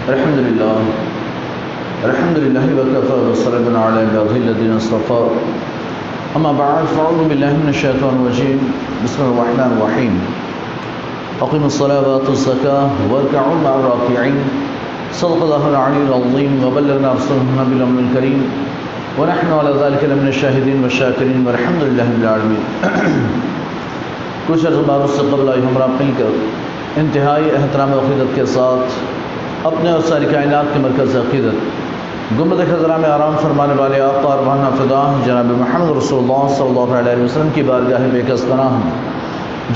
الحمد لله وكفى والسلام على عباده الذين اصطفى أما بعد فأعوذ بالله من الشيطان الرجيم بسم الله الرحمن الرحيم أقيموا الصلاة وآتوا الزكاة واركعوا مع الراكعين صدق الله العلي العظيم وبلغنا رسوله النبي الأمين الكريم ونحن على ذلك لمن الشاهدين والشاكرين والحمد لله رب العالمين. کچھ عرض باروں سے قبل آئی ہمراہ مل کر انتہائی احترام و عقیدت کے ساتھ اپنے اور ساری کائنات کے مرکز عقیدت گنبد خضرا میں آرام فرمانے والے آقا ارواحنا فدا جناب محمد رسول اللہ صلی اللہ علیہ وسلم کی بارگاہ بے کس پناہ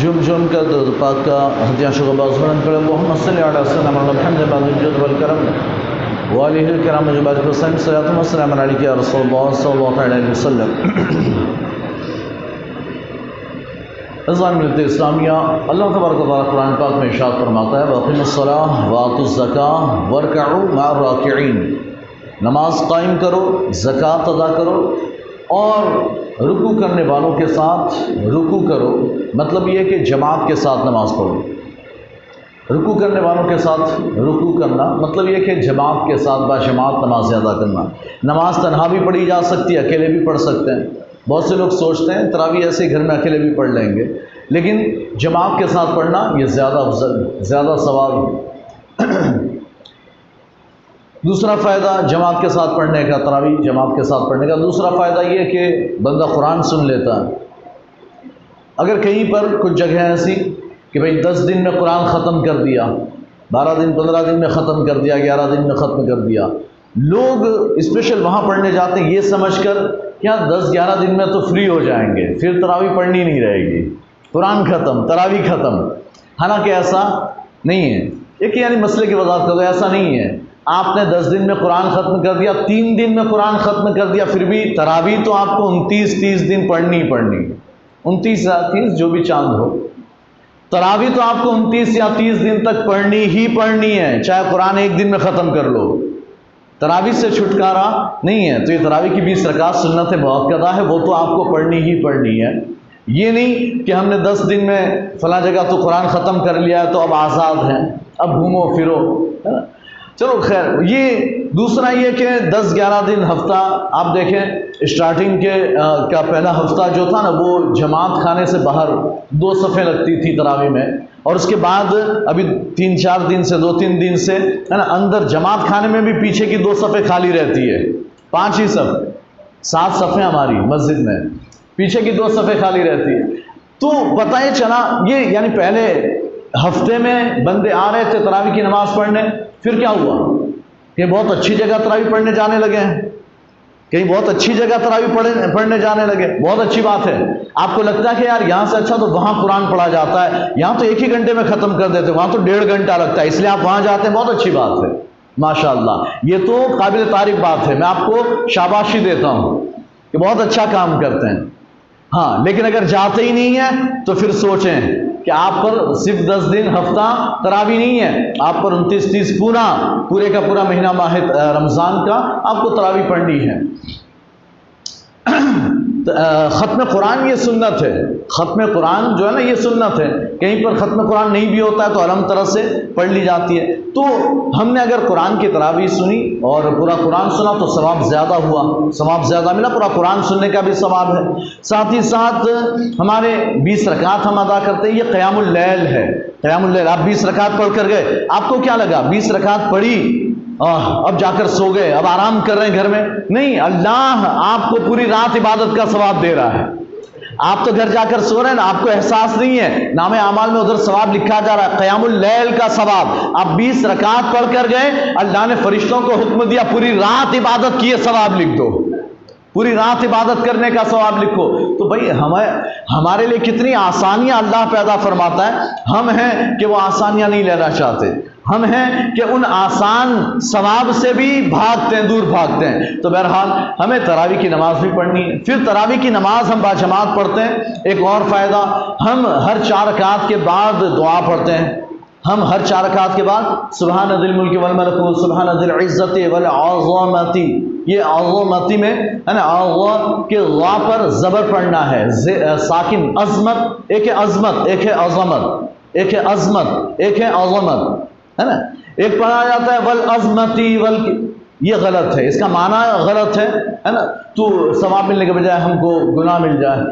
جم جم کر درود پاک کا ہدیہ شغباز بلند کریں. محمد صلی اللہ علیہ وسلم الحمد بعد الجود والکرم والہ الکرام مجبات کو صلاۃ و سلام علیک یا رسول اللہ صلی اللہ علیہ وسلم. عزیزان ملت اسلامیہ، اللہ تبارک و تعالیٰ قرآن پاک میں ارشاد فرماتا ہے وَأَقِیمُوا الصَّلَاةَ وَآتُوا الزَّکَاةَ وَارْکَعُوا مَعَ الرَّاکِعِینَ. نماز قائم کرو، زکوٰۃ ادا کرو اور رکوع کرنے والوں کے ساتھ رکوع کرو. مطلب یہ کہ جماعت کے ساتھ نماز پڑھو. رکوع کرنے والوں کے ساتھ رکوع کرنا مطلب یہ کہ جماعت کے ساتھ باجماعت نماز ادا کرنا. نماز تنہا بھی پڑھی جا سکتی ہے، اکیلے بھی پڑھ سکتے ہیں. بہت سے لوگ سوچتے ہیں تراویح ایسے ہی گھر میں اکیلے بھی پڑھ لیں گے، لیکن جماعت کے ساتھ پڑھنا یہ زیادہ افضل، زیادہ ثواب. دوسرا فائدہ جماعت کے ساتھ پڑھنے کا، تراویح جماعت کے ساتھ پڑھنے کا دوسرا فائدہ یہ کہ بندہ قرآن سن لیتا ہے. اگر کہیں پر کچھ جگہ ایسی کہ بھئی 10 دن میں قرآن ختم کر دیا، 12 دن 15 دن میں ختم کر دیا، 11 دن میں ختم کر دیا، لوگ اسپیشل وہاں پڑھنے جاتے ہیں یہ سمجھ کر کیا 10-11 دن میں تو فری ہو جائیں گے، پھر تراویح پڑھنی نہیں رہے گی، قرآن ختم، تراویح ختم. حالانکہ ایسا نہیں ہے. ایک یعنی مسئلے کی وضاحت کرو، ایسا نہیں ہے. آپ نے 10 دن میں قرآن ختم کر دیا، 3 دن میں قرآن ختم کر دیا، پھر بھی تراویح تو آپ کو 29-30 دن پڑھنی ہی پڑھنی. 29 یا 30 جو بھی چاند ہو، تراویح تو آپ کو 29 یا 30 دن تک پڑھنی ہی پڑھنی ہے، چاہے قرآن ایک دن میں ختم کر لو. تراویح سے چھٹکارا نہیں ہے. تو یہ تراویح کی 20 رکعت سنت مؤکدہ ہے، وہ تو آپ کو پڑھنی ہی پڑھنی ہے. یہ نہیں کہ ہم نے 10 دن میں فلاں جگہ تو قرآن ختم کر لیا ہے تو اب آزاد ہیں، اب گھومو پھرو. چلو خیر. یہ دوسرا یہ کہ 10-11 دن ہفتہ آپ دیکھیں، اسٹارٹنگ کا پہلا ہفتہ جو تھا نا وہ جماعت خانے سے باہر 2 صفیں لگتی تھی تراویح میں، اور اس کے بعد ابھی 3-4 دن سے 2-3 دن سے ہے نا اندر جماعت خانے میں بھی پیچھے کی 2 صفیں خالی رہتی ہے. 5 ہی صفیں، 7 صفیں ہماری مسجد میں، پیچھے کی 2 صفیں خالی رہتی ہے. تو پتہ ہی چلا یہ یعنی پہلے ہفتے میں بندے آ رہے تھے تراویح کی نماز پڑھنے، پھر کیا ہوا کہ بہت اچھی جگہ تراویح پڑھنے جانے لگے ہیں، کہیں بہت اچھی جگہ تراویح پڑھنے جانے لگے. بہت اچھی بات ہے. آپ کو لگتا ہے کہ یار یہاں سے اچھا تو وہاں قرآن پڑھا جاتا ہے، یہاں تو 1 ہی گھنٹے میں ختم کر دیتے، وہاں تو 1.5 گھنٹہ لگتا ہے، اس لیے آپ وہاں جاتے ہیں. بہت اچھی بات ہے، ماشاءاللہ. یہ تو قابل تعریف بات ہے، میں آپ کو شاباشی دیتا ہوں کہ بہت اچھا کام کرتے ہیں. ہاں، لیکن اگر جاتے ہی نہیں ہیں تو پھر سوچیں کہ آپ پر صرف 10 دن ہفتہ تراویح نہیں ہے، آپ پر 29-30 پورے کا پورا مہینہ ماہ رمضان کا آپ کو تراویح پڑھنی ہے. ختم قرآن یہ سنت ہے. ختم قرآن جو ہے نا یہ سنت ہے. کہیں پر ختم قرآن نہیں بھی ہوتا ہے تو الحمد طرح سے پڑھ لی جاتی ہے. تو ہم نے اگر قرآن کی تراویح سنی اور پورا قرآن سنا تو ثواب زیادہ ہوا، ثواب زیادہ ملا. پورا قرآن سننے کا بھی ثواب ہے. ساتھ ہی ساتھ ہمارے 20 رکعت ہم ادا کرتے ہیں، یہ قیام اللیل ہے. قیام اللیل آپ 20 رکعت پڑھ کر گئے، آپ کو کیا لگا 20 رکعت پڑھی اب جا کر سو گئے، اب آرام کر رہے ہیں گھر میں؟ نہیں، اللہ آپ کو پوری رات عبادت کا ثواب دے رہا ہے. آپ تو گھر جا کر سو رہے ہیں نا، آپ کو احساس نہیں ہے، نام اعمال میں ادھر ثواب لکھا جا رہا ہے. قیام اللیل کا ثواب آپ 20 رکعت پڑھ کر گئے، اللہ نے فرشتوں کو حکم دیا پوری رات عبادت کی ثواب لکھ دو، پوری رات عبادت کرنے کا ثواب لکھو. تو بھائی ہمارے لیے کتنی آسانیاں اللہ پیدا فرماتا ہے. ہم ہیں کہ وہ آسانیاں نہیں لینا چاہتے، ہم ہیں کہ ان آسان ثواب سے بھی بھاگتے ہیں، دور بھاگتے ہیں. تو بہرحال ہمیں تراویح کی نماز بھی پڑھنی ہے. پھر تراویح کی نماز ہم باجماعت پڑھتے ہیں. ایک اور فائدہ، ہم ہر 4 رکعت کے بعد دعا پڑھتے ہیں. ہم ہر 4 رکعت کے بعد سبحان ذی الملک والملکوت سبحان ذی العزت والعظمت، یہ عظمتی میں ہے نا، اللہ کے غا پر زبر پڑھنا ہے، ساکن عظمت، ایک ہے عظمت، ایک ہے عظمت، ایک ہے عظمت، ایک ہے عظمت. ہے نا. ایک پڑھا جاتا ہے والعظمتی یہ غلط ہے، اس کا معنی غلط ہے نا. تو ثواب ملنے کے بجائے ہم کو گناہ مل جائے،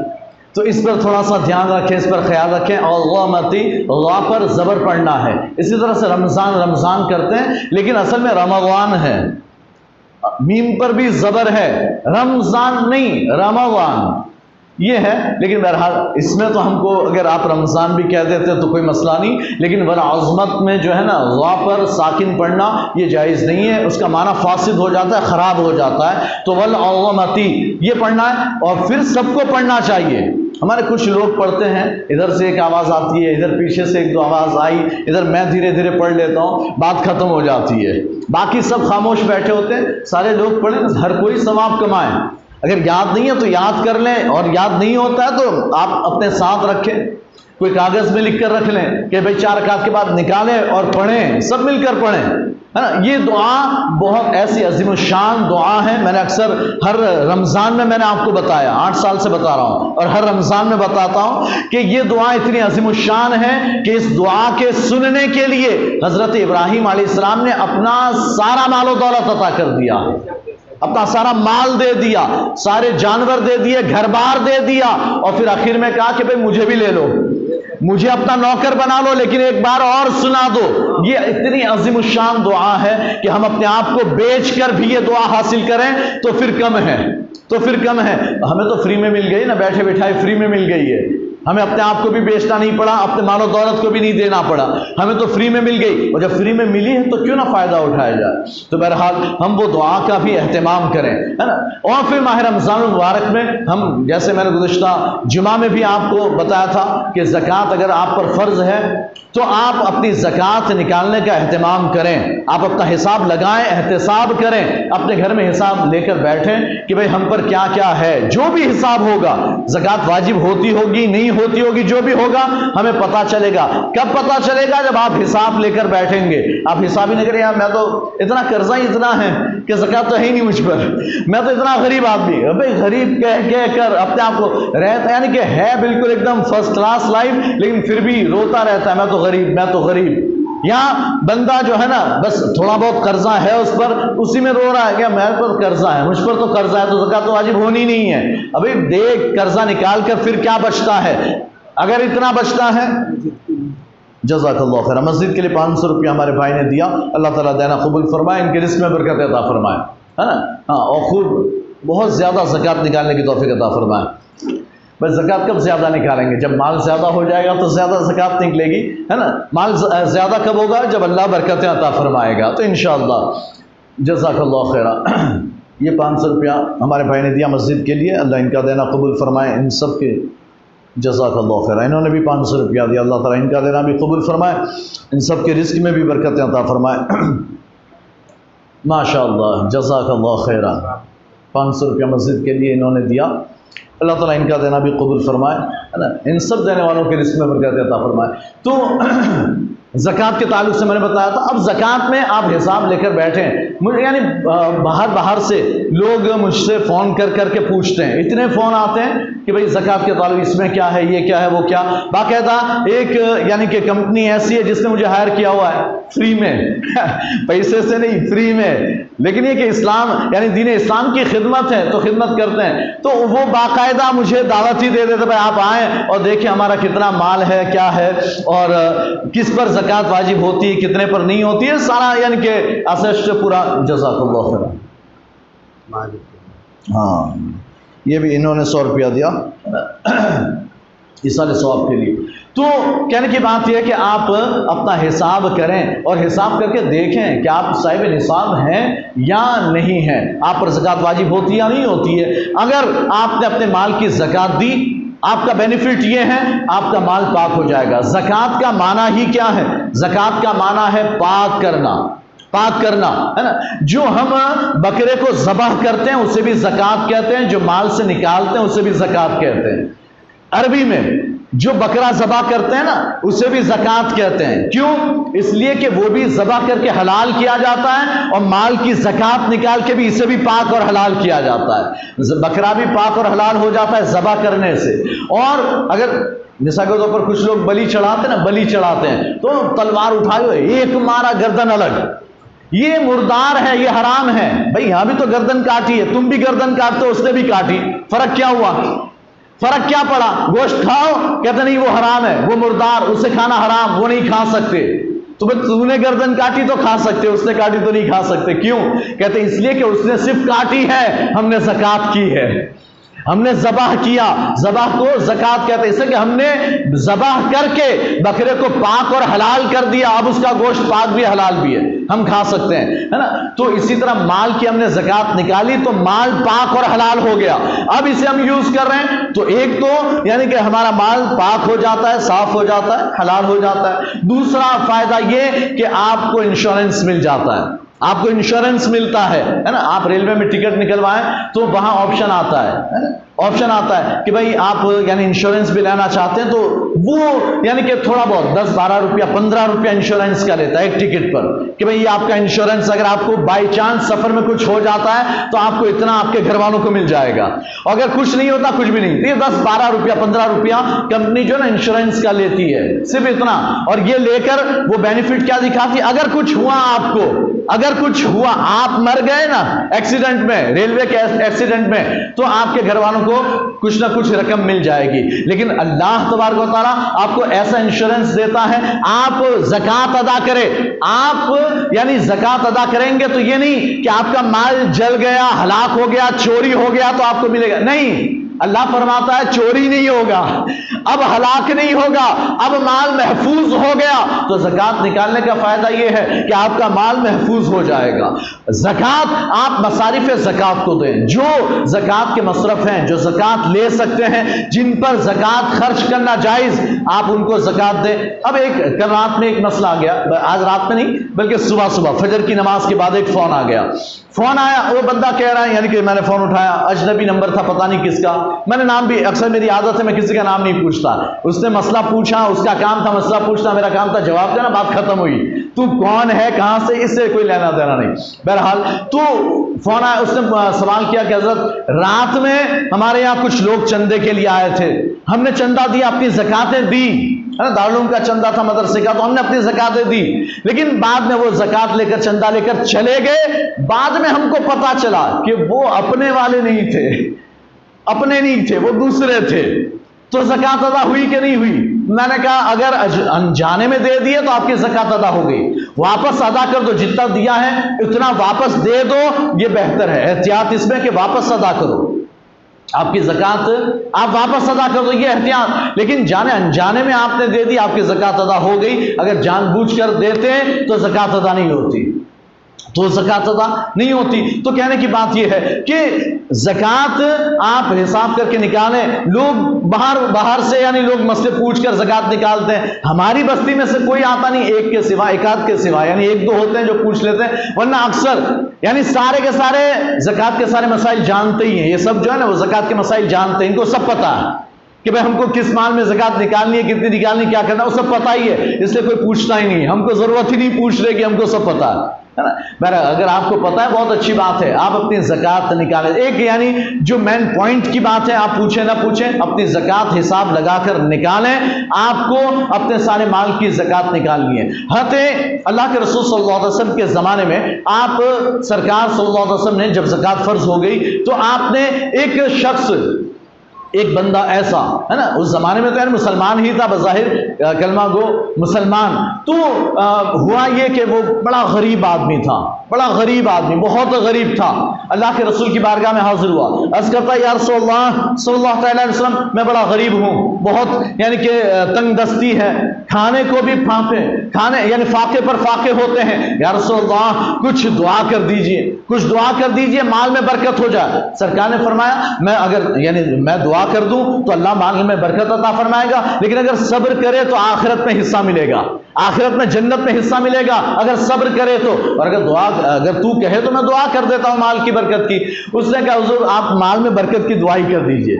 تو اس پر تھوڑا سا دھیان رکھیں، اس پر خیال رکھیں. عظمتی غا پر زبر پڑھنا ہے. اسی طرح سے رمضان کرتے ہیں لیکن اصل میں رمضان ہے، میم پر بھی زبر ہے، رمضان نہیں رمضان یہ ہے. لیکن بہرحال اس میں تو ہم کو اگر آپ رمضان بھی کہہ دیتے تو کوئی مسئلہ نہیں، لیکن والعظمت میں جو ہے نا غا پر ساکن پڑھنا یہ جائز نہیں ہے، اس کا معنی فاسد ہو جاتا ہے، خراب ہو جاتا ہے. تو والعظمتی یہ پڑھنا ہے، اور پھر سب کو پڑھنا چاہیے. ہمارے کچھ لوگ پڑھتے ہیں، ادھر سے ایک آواز آتی ہے، ادھر پیچھے سے ایک دو آواز آئی، ادھر میں دھیرے دھیرے پڑھ لیتا ہوں، بات ختم ہو جاتی ہے، باقی سب خاموش بیٹھے ہوتے ہیں. سارے لوگ پڑھیں، ہر کوئی ثواب کمائیں. اگر یاد نہیں ہے تو یاد کر لیں، اور یاد نہیں ہوتا ہے تو آپ اپنے ساتھ رکھیں، کوئی کاغذ میں لکھ کر رکھ لیں کہ بھئی 4 رکعت کے بعد نکالیں اور پڑھیں، سب مل کر پڑھیں، ہے نا. یہ دعا بہت ایسی عظیم الشان دعا ہے. میں نے اکثر ہر رمضان میں نے آپ کو بتایا، 8 سال سے بتا رہا ہوں اور ہر رمضان میں بتاتا ہوں کہ یہ دعا اتنی عظیم الشان ہے کہ اس دعا کے سننے کے لیے حضرت ابراہیم علیہ السلام نے اپنا سارا مال و دولت عطا کر دیا، اپنا سارا مال دے دیا، سارے جانور دے دیے، گھر بار دے دیا، اور پھر آخر میں کہا کہ بھئی مجھے بھی لے لو، مجھے اپنا نوکر بنا لو، لیکن ایک بار اور سنا دو. یہ اتنی عظیم الشان دعا ہے کہ ہم اپنے آپ کو بیچ کر بھی یہ دعا حاصل کریں تو پھر کم ہے، تو پھر کم ہے. ہمیں تو فری میں مل گئی نا، بیٹھے بیٹھائے فری میں مل گئی ہے. ہمیں اپنے آپ کو بھی بیچنا نہیں پڑا، اپنے مال و دولت کو بھی نہیں دینا پڑا، ہمیں تو فری میں مل گئی. اور جب فری میں ملی ہے تو کیوں نہ فائدہ اٹھایا جائے. تو بہرحال ہم وہ دعا کا بھی اہتمام کریں، ہے نا. اور پھر ماہ رمضان المبارک میں ہم، جیسے میں نے گزشتہ جمعہ میں بھی آپ کو بتایا تھا کہ زکوٰۃ اگر آپ پر فرض ہے تو آپ اپنی زکوٰۃ نکالنے کا اہتمام کریں، آپ اپنا حساب لگائیں، احتساب کریں، اپنے گھر میں حساب لے کر بیٹھیں کہ بھئی ہم پر کیا کیا ہے. جو بھی حساب ہوگا، زکوٰۃ واجب ہوتی ہوگی نہیں ہوتی ہوگی، جو بھی ہوگا ہمیں پتہ چلے گا. کب پتہ چلے گا؟ جب آپ حساب لے کر بیٹھیں گے. آپ حساب ہی نہیں کریں، یار میں تو اتنا قرضہ ہی اتنا ہے کہ زکوٰۃ تو ہے ہی نہیں مجھ پر، میں تو اتنا غریب آدمی. بھئی غریب کہہ کر اپنے آپ کو رہتا، یعنی کہ ہے بالکل ایک دم فرسٹ کلاس لائف، لیکن پھر بھی روتا رہتا ہے میں تو غریب، میں تو غریب. یہاں بندہ جو ہے نا بس تھوڑا بہت قرضہ ہے اس پر، اسی میں رو رہا ہے کہ میرے پر قرضہ ہے، مجھ پر تو قرضہ ہے، تو زکوٰۃ تو واجب ہونی نہیں ہے. ابھی دیکھ قرضہ نکال کر پھر کیا بچتا ہے. اگر اتنا بچتا ہے، جزاک اللہ خیر. مسجد کے لیے 500 روپیہ ہمارے بھائی نے دیا، اللہ تعالیٰ دینا قبول فرمائے، ان کے رزق میں برکت عطا فرمائے، ہے نا. ہاں، اور خوب بہت زیادہ زکوٰۃ نکالنے کی توفیق عطا فرمائے. بس زکوٰۃ کب زیادہ نکالیں گے؟ جب مال زیادہ ہو جائے گا تو زیادہ زکوٰۃ نکلے گی، ہے نا. مال زیادہ کب ہوگا؟ جب اللہ برکتیں عطا فرمائے گا. تو انشاءاللہ جزاک اللہ خیر. یہ 500 روپیہ ہمارے بھائی نے دیا مسجد کے لیے، اللہ ان کا دینا قبول فرمائے، ان سب کے جزاک اللہ خیر. انہوں نے بھی 500 روپیہ دیا، اللہ تعالیٰ ان کا دینا بھی قبول فرمائے، ان سب کے رزق میں بھی برکتیں عطا فرمائے. ماشاءاللہ جزاک اللہ خیر. 500 روپیہ مسجد کے لیے انہوں نے دیا، اللہ تعالیٰ ان کا دینا بھی قبول فرمائے، ہے نا. ان سب دینے والوں کے رزق میں برکت عطا فرمائے. تو زکوٰۃ کے تعلق سے میں نے بتایا تھا. اب زکوٰۃ میں آپ حساب لے کر بیٹھیں. یعنی باہر سے لوگ مجھ سے فون کر کے پوچھتے ہیں، اتنے فون آتے ہیں کہ بھئی زکوٰۃ کے تعلق اس میں کیا ہے، یہ کیا ہے، وہ کیا. باقاعدہ ایک یعنی کہ کمپنی ایسی ہے جس نے مجھے ہائر کیا ہوا ہے فری میں، پیسے سے نہیں، فری میں. لیکن یہ کہ اسلام یعنی دین اسلام کی خدمت ہے تو خدمت کرتے ہیں. تو وہ باقاعدہ مجھے دعوت ہی دے دیتے، بھائی آپ آئیں اور دیکھیں ہمارا کتنا مال ہے، کیا ہے، اور کس پر زکوٰۃ واجب ہوتی ہے، کتنے پر نہیں ہوتی ہے، سارا یعنی کہ اسسٹ پورا. جزاک اللہ خیر. ہاں، یہ بھی انہوں نے 100 روپیہ دیا ایصال ثواب کے لیے. تو کہنے کی بات یہ ہے کہ آپ اپنا حساب کریں اور حساب کر کے دیکھیں کہ آپ صاحب نصاب ہیں یا نہیں ہیں، آپ پر زکوٰۃ واجب ہوتی ہے یا نہیں ہوتی ہے. اگر آپ نے اپنے مال کی زکوٰۃ دی، آپ کا بینیفٹ یہ ہے آپ کا مال پاک ہو جائے گا. زکوٰۃ کا معنی ہی کیا ہے؟ زکوٰۃ کا معنی ہے پاک کرنا، پاک کرنا، ہے نا. جو ہم بکرے کو ذبح کرتے ہیں اسے بھی زکوٰۃ کہتے ہیں، جو مال سے نکالتے ہیں اسے بھی زکوٰۃ کہتے ہیں. عربی میں جو بکرا ذبح کرتے ہیں نا اسے بھی زکوٰۃ کہتے ہیں. کیوں؟ اس لیے کہ وہ بھی ذبح کر کے حلال کیا جاتا ہے اور مال کی زکوٰۃ نکال کے بھی اسے بھی پاک اور حلال کیا جاتا ہے. بکرا بھی پاک اور حلال ہو جاتا ہے ذبح کرنے سے. اور اگر مثال کے طور پر کچھ لوگ بلی چڑھاتے ہیں نا، بلی چڑھاتے ہیں تو تلوار اٹھائے ہوئے ایک مارا گردن الگ، یہ مردار ہے، یہ حرام ہے. بھائی یہاں بھی تو گردن کاٹی ہے، تم بھی گردن کاٹتے ہو، اس نے بھی کاٹی، فرق کیا ہوا؟ فرق کیا پڑا؟ گوشت کھاؤ، کہتے نہیں وہ حرام ہے، وہ مردار، اسے کھانا حرام، وہ نہیں کھا سکتے. تو نے گردن کاٹی تو کھا سکتے، اس نے کاٹی تو نہیں کھا سکتے. کیوں؟ کہتے اس لیے کہ اس نے صرف کاٹی ہے، ہم نے زکات کی ہے، ہم نے ذبح کیا. ذبح کو زکات کہتے ہیں، اس لیے کہ ہم نے ذبح کر کے بکرے کو پاک اور حلال کر دیا، اب اس کا گوشت پاک بھی حلال بھی ہے، ہم کھا سکتے ہیں، ہے نا. تو اسی طرح مال کی ہم نے زکات نکالی تو مال پاک اور حلال ہو گیا، اب اسے ہم یوز کر رہے ہیں تو ایک تو یعنی کہ ہمارا مال پاک ہو جاتا ہے، صاف ہو جاتا ہے، حلال ہو جاتا ہے. دوسرا فائدہ یہ کہ آپ کو انشورنس مل جاتا ہے، آپ کو انشورنس ملتا ہے نا. آپ ریلوے میں ٹکٹ نکلوائیں تو وہاں آپشن آتا ہے آپشن آتا ہے کہ بھائی آپ یعنی انشورنس بھی لینا چاہتے ہیں تو وہ یعنی کہ تھوڑا بہت 10-12 روپیہ 15 روپیہ انشورنس کا لیتا ہے ایک ٹکٹ پر کہ بھئی یہ آپ کا انشورنس، اگر آپ کو بائی چانس سفر میں کچھ ہو جاتا ہے تو آپ کو اتنا آپ کے گھر والوں کو مل جائے گا، اور اگر کچھ نہیں ہوتا کچھ بھی نہیں تو یہ 10-12 روپیہ 15 روپیہ کمپنی جو ہے نا انشورنس کا لیتی ہے، صرف اتنا. اور یہ لے کر وہ بینیفٹ کیا دکھاتی ہے؟ اگر کچھ ہوا آپ کو، اگر کچھ ہوا، آپ مر گئے نا ایکسیڈنٹ میں، ریلوے کے ایکسیڈنٹ میں، تو آپ کے گھر والوں کو کچھ نہ کچھ رقم مل جائے گی. لیکن اللہ تبارک و تعالیٰ آپ کو ایسا انشورنس دیتا ہے، آپ زکات ادا کریں، آپ یعنی زکات ادا کریں گے تو یہ نہیں کہ آپ کا مال جل گیا، ہلاک ہو گیا، چوری ہو گیا تو آپ کو ملے گا، نہیں. اللہ فرماتا ہے چوری نہیں ہوگا، اب ہلاک نہیں ہوگا، اب مال محفوظ ہو گیا. تو زکات نکالنے کا فائدہ یہ ہے کہ آپ کا مال محفوظ ہو جائے گا. زکات آپ مصارف زکات کو دیں، جو زکات کے مصرف ہیں، جو زکات لے سکتے ہیں، جن پر زکات خرچ کرنا جائز، آپ ان کو زکات دیں. اب کل رات میں ایک مسئلہ آ گیا، آج رات میں نہیں بلکہ صبح فجر کی نماز کے بعد ایک فون آ گیا. فون آیا، وہ بندہ کہہ رہا ہے یعنی کہ میں نے فون اٹھایا، اجنبی نمبر تھا، پتہ نہیں کس کا، میں نے نام بھی، اکثر میری عادت ہے میں کسی کا نام نہیں پوچھتا. اس نے مسئلہ پوچھا، اس کا کام تھا مسئلہ پوچھنا، میرا کام تھا جواب دینا، بات ختم ہوئی. تو کون ہے، کہاں سے، اس سے کوئی لینا دینا نہیں. بہرحال تو فون آیا، اس نے سوال کیا کہ حضرت رات میں ہمارے یہاں کچھ لوگ چندے کے لیے آئے تھے، ہم نے چندہ دیا، اپنی زکاتیں دی، دارالعلوم کا چندہ تھا مدرسے کا، تو ہم نے اپنی زکاتیں دی، لیکن بعد میں وہ زکات لے کر چندہ لے کر چلے گئے. بعد میں ہم کو پتا چلا کہ وہ اپنے والے نہیں تھے، اپنے نہیں تھے، وہ دوسرے تھے. تو زکات ادا ہوئی کہ نہیں ہوئی؟ میں نے کہا اگر انجانے میں دے دیے تو آپ کی زکات ادا ہو گئی، واپس ادا کر دو، جتنا دیا ہے اتنا واپس دے دو، یہ بہتر ہے. احتیاط اس میں کہ واپس ادا کرو، آپ کی زکات آپ واپس ادا کر دو، یہ احتیاط. لیکن جانے انجانے میں آپ نے دے دی، آپ کی زکات ادا ہو گئی. اگر جان بوجھ کر دیتے تو زکات ادا نہیں ہوتی، تو زکات ادا نہیں ہوتی. تو کہنے کی بات یہ ہے کہ زکات آپ حساب کر کے نکالیں. لوگ باہر سے یعنی لوگ مسئلے پوچھ کر زکات نکالتے ہیں، ہماری بستی میں سے کوئی آتا نہیں، ایک کے سوا، ایک آدھ کے سوا، یعنی ایک دو ہوتے ہیں جو پوچھ لیتے ہیں، ورنہ اکثر یعنی سارے کے سارے زکات کے سارے مسائل جانتے ہی ہیں. یہ سب جو ہے نا وہ زکات کے مسائل جانتے ہیں، ان کو سب پتا ہے کہ بھئی ہم کو کس مال میں زکات نکالنی ہے، کتنی نکالنی، کیا کرنا، وہ سب پتا ہی ہے، اس لیے کوئی پوچھتا ہی نہیں. ہم کو ضرورت ہی نہیں پوچھ رہے کہ ہم کو سب پتا ہے نا. اگر آپ کو پتا ہے بہت اچھی بات ہے، آپ اپنی زکات نکالیں. ایک یعنی جو مین پوائنٹ کی بات ہے، آپ پوچھیں نہ پوچھیں، اپنی زکات حساب لگا کر نکالیں. آپ کو اپنے سارے مال کی زکات نکالنی ہے. اللہ کے رسول صلی اللہ علیہ وسلم کے زمانے میں آپ سرکار صلی اللہ علیہ وسلم نے جب زکات فرض ہو گئی تو آپ نے ایک شخص، ایک بندہ ایسا ہے نا، اس زمانے میں تو یعنی مسلمان ہی تھا بظاہر، کلمہ گو مسلمان. تو ہوا یہ کہ وہ بڑا غریب آدمی تھا، بڑا غریب آدمی، بہت غریب تھا. اللہ کے رسول کی بارگاہ میں حاضر ہوا، عرض کرتا یا رسول اللہ صلی اللہ تعالی علیہ وسلم، میں بڑا غریب ہوں، بہت یعنی کہ تنگ دستی ہے، کھانے کو بھی کھانے یعنی فاقے پر فاقے ہوتے ہیں. یا رسول اللہ کچھ دعا کر دیجئے، کچھ دعا کر دیجئے، مال میں برکت ہو جائے. سرکار نے فرمایا میں دعا کر دوں تو اللہ مال میں برکت عطا فرمائے گا، لیکن اگر صبر کرے تو آخرت میں حصہ ملے گا، آخرت میں جنت میں حصہ ملے گا اگر صبر کرے تو. اور اگر تو کہے تو میں دعا کر دیتا ہوں مال کی برکت کی. اس نے کہا حضور آپ مال میں برکت کی دعائی کر دیجئے.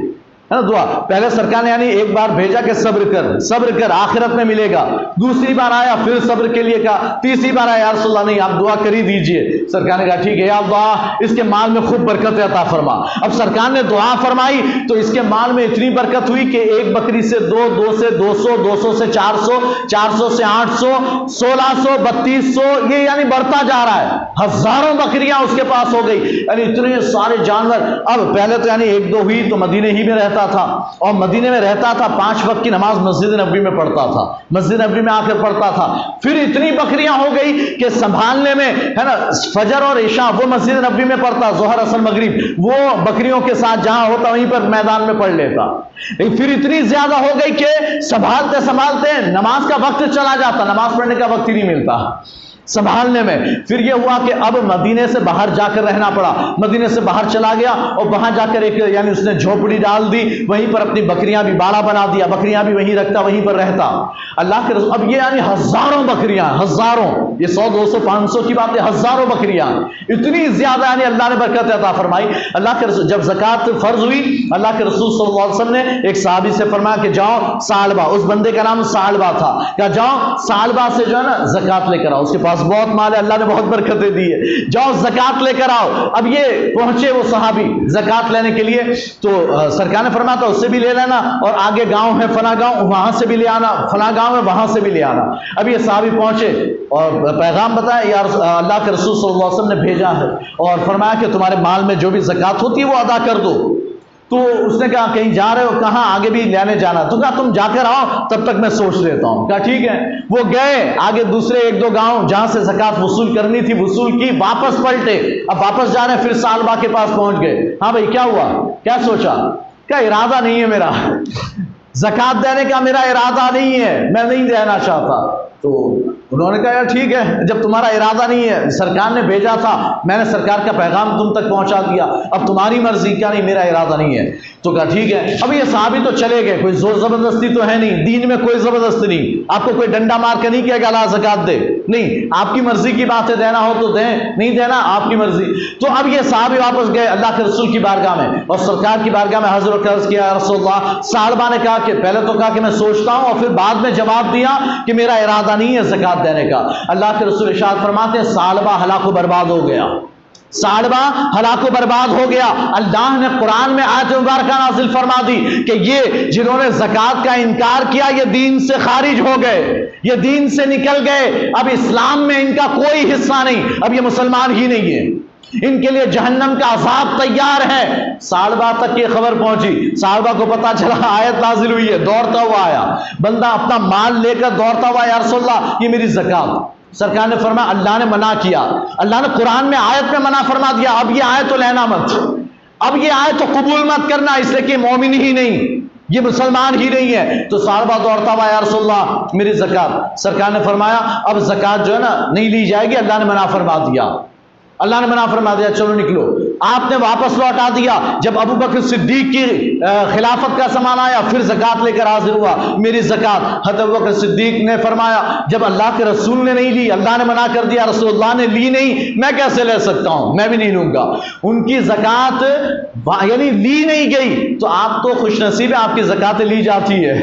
ہے نا دعا. پہلے سرکار نے یعنی ایک بار بھیجا کہ صبر کر آخرت میں ملے گا. دوسری بار آیا پھر صبر کے لیے کہا. تیسری بار آیا یا رسول اللہ نہیں آپ دعا کر ہی دیجئے. سرکار نے کہا ٹھیک ہے یا اللہ اس کے مال میں خوب برکت عطا فرما. اب سرکار نے دعا فرمائی تو اس کے مال میں اتنی برکت ہوئی کہ ایک بکری سے 2 سے 200 200 سے 400 400 سے 800 1600 3200 یہ یعنی بڑھتا جا رہا ہے. ہزاروں بکریاں اس کے پاس ہو گئی. یعنی اتنے سارے جانور. اب پہلے تو یعنی 1 2 ہوئی تو مدینے ہی میں رہتا تھا اور مدینے میں رہتا تھا 5 وقت کی نماز مسجد نبوی میں پڑھتا تھا. مسجد نبوی میں آ کر پڑھتا تھا. پھر اتنی بکریاں ہو گئی کہ سنبھالنے میں ہے نا فجر اور عشاء وہ مسجد نبوی میں پڑھتا, ظہر اثر مغرب وہ بکریوں کے ساتھ جہاں ہوتا وہیں پر میدان میں پڑھ لیتا. پھر اتنی زیادہ ہو گئی کہ سنبھالتے نماز کا وقت چلا جاتا, نماز پڑھنے کا وقت ہی نہیں ملتا سنبھالنے میں. پھر یہ ہوا کہ اب مدینے سے باہر جا کر رہنا پڑا. مدینے سے باہر چلا گیا اور وہاں جا کر ایک یعنی اس نے جھوپڑی ڈال دی, وہیں پر اپنی بکریاں بھی باڑا بنا دیا, بکریاں بھی وہیں رکھتا وہیں پر رہتا. اللہ کے رسول اب یہ یعنی ہزاروں بکریاں, ہزاروں, یہ 100 200 500 کی بات ہے, ہزاروں بکریاں اتنی زیادہ یعنی اللہ نے برکت عطا فرمائی. اللہ کے رسول جب زکوٰۃ فرض ہوئی اللہ کے رسول صلی اللہ علیہ وسلم نے ایک صحابی سے فرمایا کہ جاؤ ثعلبہ, اس بندے کا نام ثعلبہ تھا, کہ جاؤ ثعلبہ سے جو ہے نا زکوٰۃ لے کر آؤ, اس کے پاس بہت مال ہے, اللہ نے بہت برکتیں دی ہے, جاؤ زکوٰۃ لے کر آؤ. اب یہ پہنچے وہ صحابی زکوٰۃ لینے کے لیے تو سرکار نے فرمایا تھا اس سے بھی لے لینا اور آگے گاؤں ہے فلاں گاؤں وہاں سے بھی لے آنا, فلاں گاؤں ہے وہاں سے بھی لے آنا. اب یہ صحابی پہنچے اور پیغام بتایا یا اللہ کے رسول صلی اللہ علیہ وسلم نے بھیجا ہے اور فرمایا کہ تمہارے مال میں جو بھی زکوٰۃ ہوتی ہے وہ ادا کر دو. تو اس نے کہا کہیں جا رہے ہو, کہاں آگے بھی لینے جانا. تو کہا تم جا کر آؤ تب تک میں سوچ لیتا ہوں. کہا ٹھیک ہے. وہ گئے آگے دوسرے 1 2 گاؤں جہاں سے زکوٰۃ وصول کرنی تھی وصول کی, واپس پلٹے. اب واپس جا رہے ہیں, پھر ثعلبہ کے پاس پہنچ گئے. ہاں بھائی کیا ہوا, کیا سوچا, کیا ارادہ نہیں ہے میرا زکوٰۃ دینے کا, میرا ارادہ نہیں ہے, میں نہیں دینا چاہتا. تو انہوں نے کہا یار ٹھیک ہے جب تمہارا ارادہ نہیں ہے, سرکار نے بھیجا تھا, میں نے سرکار کا پیغام تم تک پہنچا دیا, اب تمہاری مرضی, کیا نہیں میرا ارادہ نہیں ہے. تو کہا ٹھیک ہے. اب یہ صحابی تو چلے گئے, کوئی زور زبردستی تو ہے نہیں, دین میں کوئی زبردستی نہیں, آپ کو کوئی ڈنڈا مار کے نہیں کہے گا لا زکوٰۃ دے, نہیں, آپ کی مرضی کی بات ہے, دینا ہو تو دیں, نہیں دینا آپ کی مرضی. تو اب یہ صحابی واپس گئے اللہ کے رسول کی بارگاہ میں اور سرکار کی بارگاہ میں حضور کو عرض کیا رسول اللہ. ثعلبہ نے کہا کہ پہلے تو کہا کہ میں سوچتا ہوں اور پھر بعد میں جواب دیا کہ میرا ارادہ نہیں ہے زکوٰۃ دینے کا. اللہ کے رسول ارشاد فرماتے ہیں ثعلبہ ہلاک و برباد ہو گیا, ثعلبہ ہلاک و برباد ہو گیا. اللہ نے قرآن میں آیت مبارکہ نازل فرما دی کہ یہ جنہوں نے زکوٰۃ کا انکار کیا یہ دین سے خارج ہو گئے, یہ دین سے نکل گئے, اب اسلام میں ان کا کوئی حصہ نہیں, اب یہ مسلمان ہی نہیں ہے, ان کے لیے جہنم کا عذاب تیار ہے. ثعلبہ تک یہ خبر پہنچی, ثعلبہ کو پتا چلا آیت نازل ہوئی ہے, دوڑتا ہوا آیا بندہ اپنا مال لے کر دوڑتا ہوا, یا رسول اللہ یہ میری زکوٰۃ. سرکار نے فرمایا اللہ نے منع کیا, اللہ نے قرآن میں آیت میں منع فرما دیا, اب یہ آیت تو لینا مت, اب یہ آیت تو قبول مت کرنا, اس لیے کہ مومن ہی نہیں, یہ مسلمان ہی نہیں ہے. تو ثعلبہ دوڑتا ہوا یا رسول اللہ میری زکوٰۃ. سرکار نے فرمایا اب زکوٰۃ جو ہے نا نہیں لی جائے گی, اللہ نے منع فرما دیا, اللہ نے منع فرما دیا, چلو نکلو. آپ نے واپس لوٹا دیا. جب ابو بکر صدیق کی خلافت کا زمانہ آیا پھر زکوٰۃ لے کر حاضر ہوا, میری زکوٰۃ. حضرت ابو بکر صدیق نے فرمایا جب اللہ کے رسول نے نہیں لی, اللہ نے منع کر دیا, رسول اللہ نے لی نہیں, میں کیسے لے سکتا ہوں, میں بھی نہیں لوں گا. ان کی زکوٰۃ یعنی لی نہیں گئی, تو آپ تو خوش نصیب ہے, آپ کی زکوٰۃ لی جاتی ہے,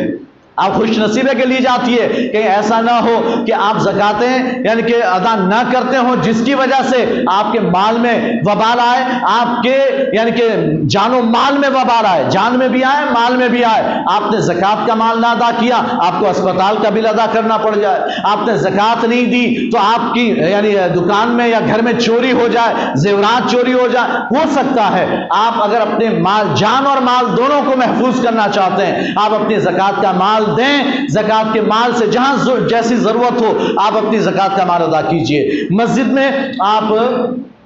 آپ خوش نصیب ہے کہ لی جاتی ہے. کہیں ایسا نہ ہو کہ آپ زکاتیں یعنی کہ ادا نہ کرتے ہوں جس کی وجہ سے آپ کے مال میں وبال آئے, آپ کے یعنی کہ جان و مال میں وبال آئے, جان میں بھی آئے مال میں بھی آئے. آپ نے زکات کا مال نہ ادا کیا, آپ کو اسپتال کا بل ادا کرنا پڑ جائے. آپ نے زکات نہیں دی تو آپ کی یعنی دکان میں یا گھر میں چوری ہو جائے, زیورات چوری ہو جائے, ہو سکتا ہے. آپ اگر اپنے مال, جان اور مال دونوں کو محفوظ کرنا چاہتے ہیں, آپ اپنی زکات کا مال دیں, زکات کے مال سے جہاں جیسی ضرورت ہو آپ اپنی زکات کا مال ادا کیجئے. مسجد میں آپ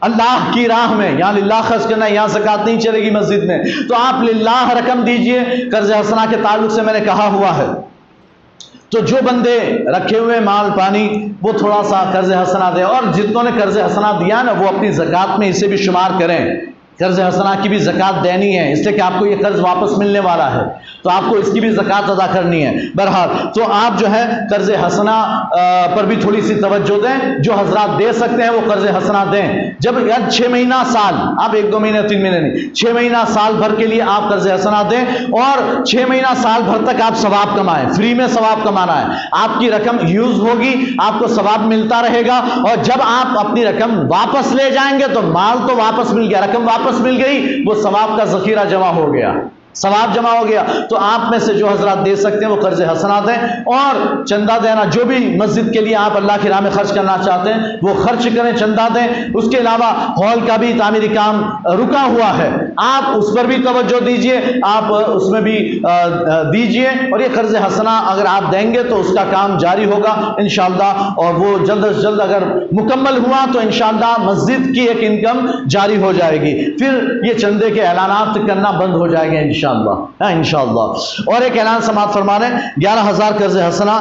اللہ کی راہ میں یہاں للہ خرچ کرنا ہے, یہاں زکات نہیں چلے گی مسجد میں, تو آپ للہ رقم دیجئے. قرض حسنہ کے تعلق سے میں نے کہا ہوا ہے, تو جو بندے رکھے ہوئے مال پانی وہ تھوڑا سا قرض حسنہ دے, اور جتنوں نے قرض حسنہ دیا نا وہ اپنی زکات میں اسے بھی شمار کریں. قرض حسنہ کی بھی زکوٰۃ دینی ہے، اس لیے کہ آپ کو یہ قرض واپس ملنے والا ہے، تو آپ کو اس کی بھی زکوٰۃ ادا کرنی ہے۔ بہرحال تو آپ جو ہے قرض حسنہ پر بھی تھوڑی سی توجہ دیں، جو حضرات دے سکتے ہیں وہ قرض حسنہ دیں۔ جب 6 مہینہ سال، آپ 1-2 مہینے 3 مہینے نہیں، 6 مہینہ سال بھر کے لیے آپ قرض حسنہ دیں، اور 6 مہینہ سال بھر تک آپ ثواب کمائیں، فری میں ثواب کمانا ہے۔ آپ کی رقم یوز ہوگی، آپ کو ثواب ملتا رہے گا، اور جب آپ اپنی رقم واپس لے جائیں گے تو مال تو واپس مل گیا، رقم واپس مل گئی، وہ ثواب کا ذخیرہ جمع ہو گیا، ثواب جمع ہو گیا۔ تو آپ میں سے جو حضرات دے سکتے ہیں وہ قرض حسنہ دیں، اور چندہ دینا، جو بھی مسجد کے لیے آپ اللہ کی راہ میں خرچ کرنا چاہتے ہیں وہ خرچ کریں، چندہ دیں۔ اس کے علاوہ ہال کا بھی تعمیری کام رکا ہوا ہے، آپ اس پر بھی توجہ دیجئے، آپ اس میں بھی دیجئے، اور یہ قرض حسنہ اگر آپ دیں گے تو اس کا کام جاری ہوگا انشاءاللہ، اور وہ جلد از جلد اگر مکمل ہوا تو انشاءاللہ مسجد کی ایک انکم جاری ہو جائے گی، پھر یہ چندے کے اعلانات کرنا بند ہو جائے گے انشاءاللہ، انشاءاللہ۔ اور ایک اعلان سماعت فرما رہے ہیں، 11,000 قرض حسنہ